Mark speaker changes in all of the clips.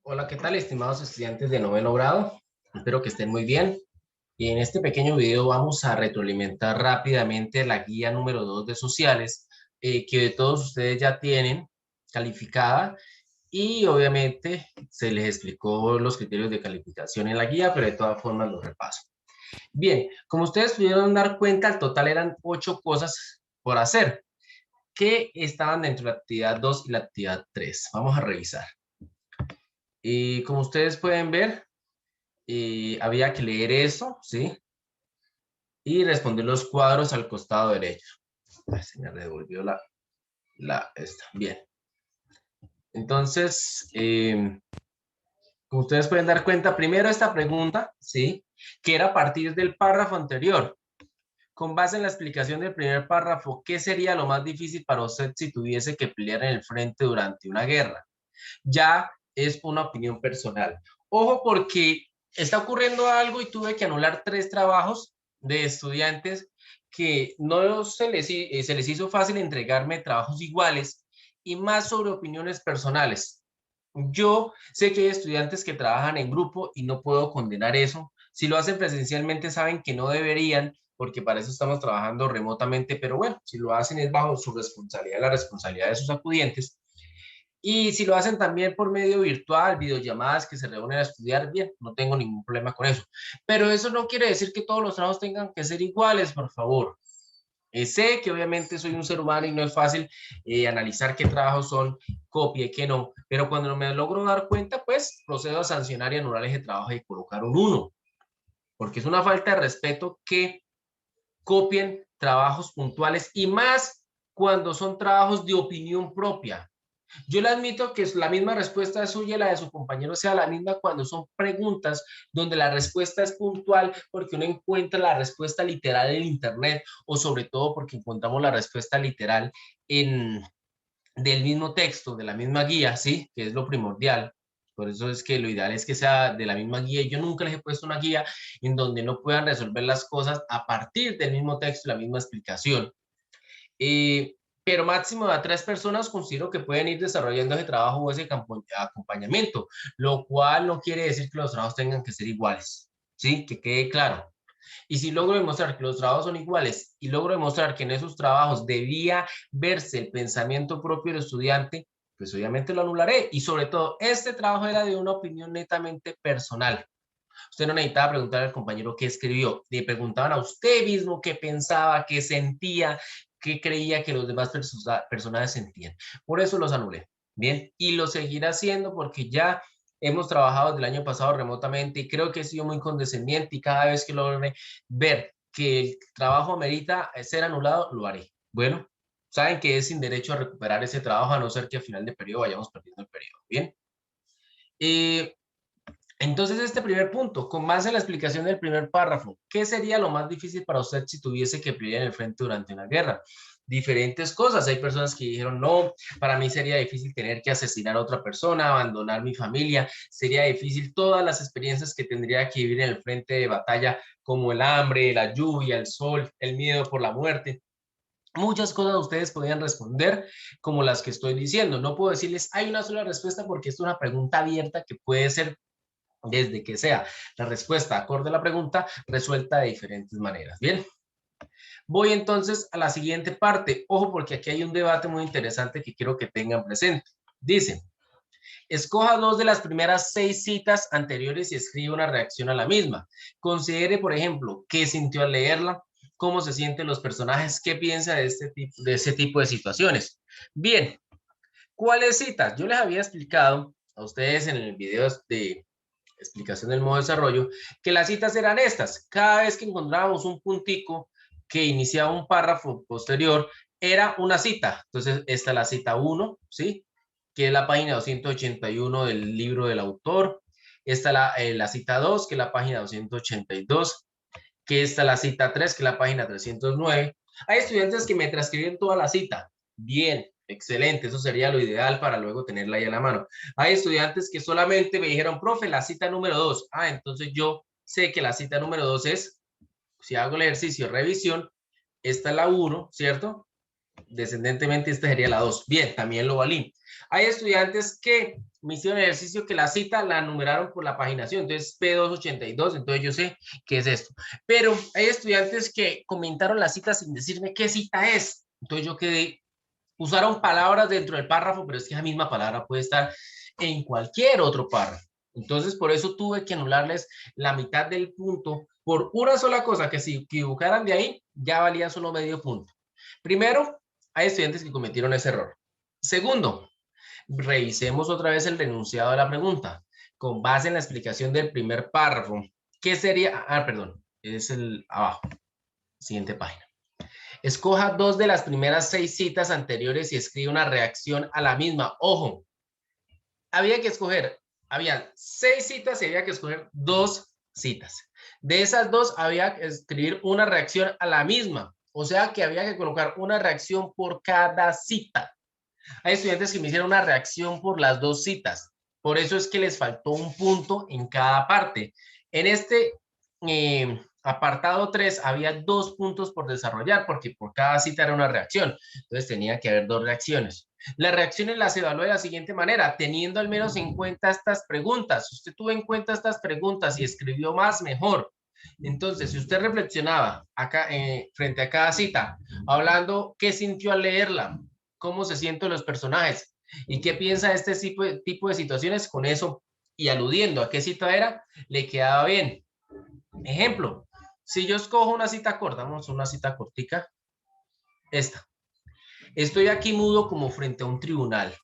Speaker 1: Hola, ¿qué tal, estimados estudiantes de noveno grado? Espero que estén muy bien. Y en este pequeño video vamos a retroalimentar rápidamente la guía número 2 de sociales, que todos ustedes ya tienen calificada, y obviamente se les explicó los criterios de calificación en la guía, pero de todas formas los repaso. Bien, como ustedes pudieron dar cuenta, al total eran 8 cosas por hacer, que estaban dentro de la actividad 2 y la actividad 3. Vamos a revisar. Y como ustedes pueden ver, había que leer eso, ¿sí? Y responder los cuadros al costado derecho. Ay, se me revolvió esta. Bien. Entonces, como ustedes pueden dar cuenta, primero esta pregunta, ¿sí? Que era a partir del párrafo anterior. Con base en la explicación del primer párrafo, ¿qué sería lo más difícil para usted si tuviese que pelear en el frente durante una guerra? Ya es una opinión personal. Ojo, porque está ocurriendo algo y tuve que anular 3 trabajos de estudiantes que no se les hizo fácil entregarme trabajos iguales y más sobre opiniones personales. Yo sé que hay estudiantes que trabajan en grupo y no puedo condenar eso. Si lo hacen presencialmente saben que no deberían, porque para eso estamos trabajando remotamente, pero bueno, si lo hacen es bajo su responsabilidad, la responsabilidad de sus acudientes. Y si lo hacen también por medio virtual, videollamadas que se reúnen a estudiar, bien, no tengo ningún problema con eso. Pero eso no quiere decir que todos los trabajos tengan que ser iguales, por favor. Sé que obviamente soy un ser humano y no es fácil analizar qué trabajos son copia y qué no, pero cuando me logro dar cuenta, pues procedo a sancionar y anular ese trabajo y colocar un 1, porque es una falta de respeto que copien trabajos puntuales y más cuando son trabajos de opinión propia. Yo le admito que la misma respuesta suya y la de su compañero sea la misma cuando son preguntas donde la respuesta es puntual porque uno encuentra la respuesta literal en internet o sobre todo porque encontramos la respuesta literal en, del mismo texto, de la misma guía, ¿sí? Que es lo primordial. Por eso es que lo ideal es que sea de la misma guía. Yo nunca les he puesto una guía en donde no puedan resolver las cosas a partir del mismo texto y la misma explicación. Eh, pero máximo de 3 personas considero que pueden ir desarrollando ese trabajo o ese acompañamiento, lo cual no quiere decir que los trabajos tengan que ser iguales, ¿sí? Que quede claro. Y si logro demostrar que los trabajos son iguales y logro demostrar que en esos trabajos debía verse el pensamiento propio del estudiante, pues obviamente lo anularé. Y sobre todo, este trabajo era de una opinión netamente personal. Usted no necesitaba preguntar al compañero qué escribió, le preguntaban a usted mismo qué pensaba, qué sentía, qué creía que los demás personajes sentían. Por eso los anulé. Bien, y lo seguiré haciendo porque ya hemos trabajado desde el año pasado remotamente y creo que he sido muy condescendiente y cada vez que logre ver que el trabajo amerita ser anulado, lo haré. Bueno, saben que es sin derecho a recuperar ese trabajo a no ser que al final de periodo vayamos perdiendo el periodo. Bien. Eh, entonces, este primer punto, con más en la explicación del primer párrafo, ¿qué sería lo más difícil para usted si tuviese que pelear en el frente durante una guerra? Diferentes cosas. Hay personas que dijeron, no, para mí sería difícil tener que asesinar a otra persona, abandonar mi familia, sería difícil todas las experiencias que tendría que vivir en el frente de batalla, como el hambre, la lluvia, el sol, el miedo por la muerte. Muchas cosas ustedes podrían responder como las que estoy diciendo. No puedo decirles, hay una sola respuesta porque es una pregunta abierta que puede ser desde que sea la respuesta acorde a la pregunta resuelta de diferentes maneras. Bien, voy entonces a la siguiente parte. Ojo, porque aquí hay un debate muy interesante que quiero que tengan presente. Dice, escoja 2 de las primeras 6 citas anteriores y escriba una reacción a la misma. Considere, por ejemplo, qué sintió al leerla, cómo se sienten los personajes, qué piensa de ese tipo de situaciones. Bien, ¿cuáles citas? Yo les había explicado a ustedes en el video de explicación del modo de desarrollo, que las citas eran estas. Cada vez que encontrábamos un puntico que iniciaba un párrafo posterior, era una cita. Entonces, esta es la cita 1, ¿sí? Que es la página 281 del libro del autor. Esta es la cita 2, que es la página 282. Que esta es la cita 3, que es la página 309. Hay estudiantes que me transcriben toda la cita. Bien, excelente, eso sería lo ideal para luego tenerla ahí a la mano. Hay estudiantes que solamente me dijeron, profe, la cita número 2. Entonces yo sé que la cita número 2 es, si hago el ejercicio de revisión, esta es la 1, ¿cierto? Descendentemente esta sería la 2. Bien, también lo valí. Hay estudiantes que me hicieron el ejercicio que la cita la numeraron por la paginación, entonces P282, entonces yo sé qué es esto. Pero hay estudiantes que comentaron la cita sin decirme qué cita es. Entonces yo quedé, usaron palabras dentro del párrafo, pero es que la misma palabra puede estar en cualquier otro párrafo. Entonces por eso tuve que anularles la mitad del punto por una sola cosa, que si equivocaran de ahí, ya valía solo medio punto. Primero, hay estudiantes que cometieron ese error. Segundo, revisemos otra vez el enunciado de la pregunta. Con base en la explicación del primer párrafo, ¿qué sería? Ah, perdón, es el abajo. Siguiente página. Escoja 2 de las primeras 6 citas anteriores y escribe una reacción a la misma. Ojo, había que escoger, había 6 citas y había que escoger 2 citas. De esas 2 había que escribir una reacción a la misma. O sea que había que colocar una reacción por cada cita. Hay estudiantes que me hicieron una reacción por las 2 citas. Por eso es que les faltó un punto en cada parte. En este apartado 3 había 2 puntos por desarrollar porque por cada cita era una reacción. Entonces tenía que haber 2 reacciones. Las reacciones las evalué de la siguiente manera, teniendo al menos en cuenta estas preguntas. Si usted tuvo en cuenta estas preguntas y escribió más, mejor. Entonces, si usted reflexionaba acá frente a cada cita, hablando qué sintió al leerla, cómo se sienten los personajes y qué piensa de este tipo de situaciones, con eso y aludiendo a qué cita era, le quedaba bien. Ejemplo, si yo escojo una cita corta, vamos a una cita cortica, esta. Estoy aquí mudo como frente a un tribunal.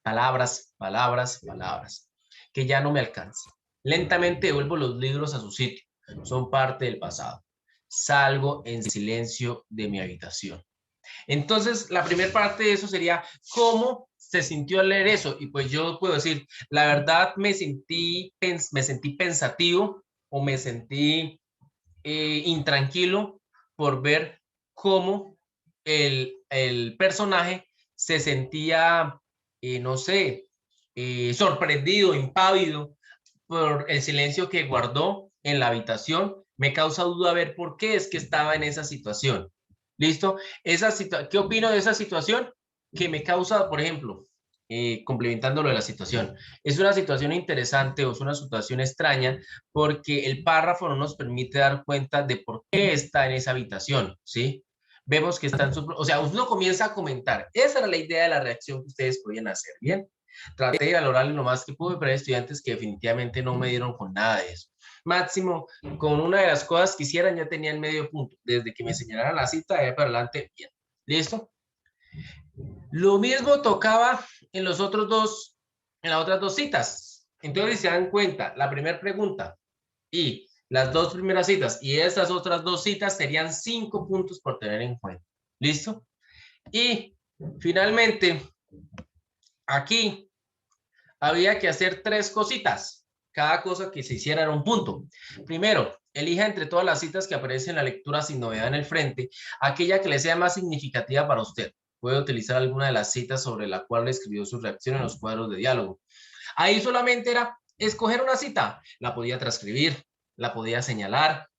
Speaker 1: Palabras, palabras, palabras, que ya no me alcanza. Lentamente devuelvo los libros a su sitio. Son parte del pasado. Salgo en silencio de mi habitación. Entonces, la primera parte de eso sería cómo se sintió al leer eso. Y pues yo puedo decir, la verdad me sentí pensativo o me sentí intranquilo por ver cómo el personaje se sentía, no sé, sorprendido, impávido por el silencio que guardó en la habitación. Me causa duda ver por qué es que estaba en esa situación. ¿Listo? ¿Qué opino de esa situación? Que me causa, por ejemplo, complementándolo de la situación, es una situación interesante o es una situación extraña porque el párrafo no nos permite dar cuenta de por qué está en esa habitación, ¿sí? Vemos que está en su... O sea, uno comienza a comentar. Esa era la idea de la reacción que ustedes podían hacer, ¿bien? Traté de valorarle lo más que pude, pero hay estudiantes que definitivamente no me dieron con nada de eso. Máximo, con una de las cosas que hicieran ya tenían medio punto. Desde que me señalaran la cita, de ahí para adelante, bien. ¿Listo? Lo mismo tocaba en los otros dos, en las otras 2 citas. Entonces, si se dan cuenta, la primera pregunta y las 2 primeras citas y estas otras 2 citas serían 5 puntos por tener en cuenta. ¿Listo? Y finalmente, aquí había que hacer 3 cositas. Cada cosa que se hiciera era un punto. Primero, elija entre todas las citas que aparecen en la lectura sin novedad en el frente, aquella que le sea más significativa para usted. Puede utilizar alguna de las citas sobre la cual escribió su reacción en los cuadros de diálogo. Ahí solamente era escoger una cita. La podía transcribir, la podía señalar,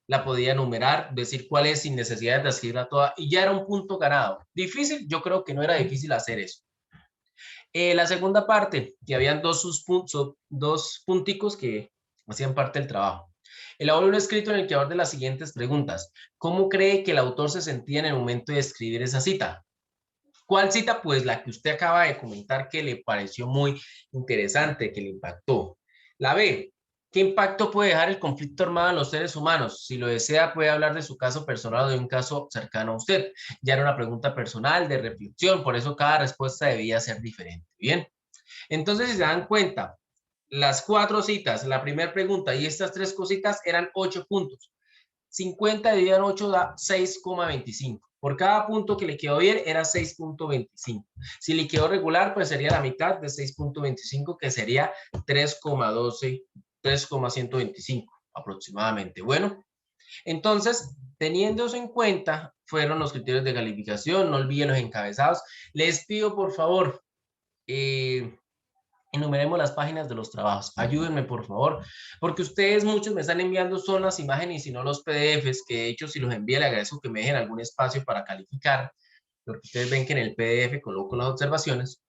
Speaker 1: la podía enumerar, decir cuál es sin necesidad de transcribirla toda y ya era un punto ganado. Difícil, yo creo que no era difícil hacer eso. La segunda parte, que habían dos punticos que hacían parte del trabajo. Elabora un escrito en el que aborda las siguientes preguntas. ¿Cómo cree que el autor se sentía en el momento de escribir esa cita? ¿Cuál cita? Pues la que usted acaba de comentar que le pareció muy interesante, que le impactó. La B, ¿qué impacto puede dejar el conflicto armado en los seres humanos? Si lo desea, puede hablar de su caso personal o de un caso cercano a usted. Ya era una pregunta personal, de reflexión, por eso cada respuesta debía ser diferente. Bien, entonces si se dan cuenta, las 4 citas, la primera pregunta y estas 3 cositas eran 8 puntos. 50 dividido en 8 da 6,25. Por cada punto que le quedó bien era 6,25. Si le quedó regular, pues sería la mitad de 6,25, que sería 3,12, 3,125 aproximadamente. Bueno, entonces, teniendo eso en cuenta, fueron los criterios de calificación. No olviden los encabezados. Les pido, por favor, enumeremos las páginas de los trabajos. Ayúdenme, por favor, porque ustedes muchos me están enviando son las imágenes y no los PDFs, que de hecho si los envíe le agradezco que me dejen algún espacio para calificar, porque ustedes ven que en el PDF coloco las observaciones.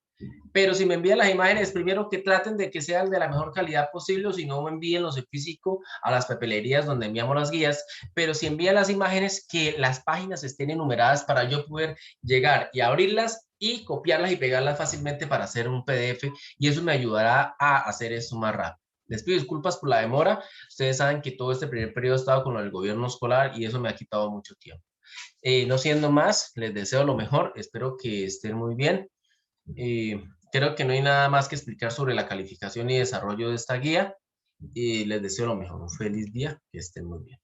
Speaker 1: Pero si me envían las imágenes, primero que traten de que sean de la mejor calidad posible, o si no, envíenlos en físico a las papelerías donde enviamos las guías. Pero si envían las imágenes, que las páginas estén enumeradas para yo poder llegar y abrirlas y copiarlas y pegarlas fácilmente para hacer un PDF, y eso me ayudará a hacer esto más rápido. Les pido disculpas por la demora. Ustedes saben que todo este primer periodo he estado con el gobierno escolar y eso me ha quitado mucho tiempo. No siendo más, les deseo lo mejor. Espero que estén muy bien. Creo que no hay nada más que explicar sobre la calificación y desarrollo de esta guía. Les deseo lo mejor. Un feliz día. Que estén muy bien.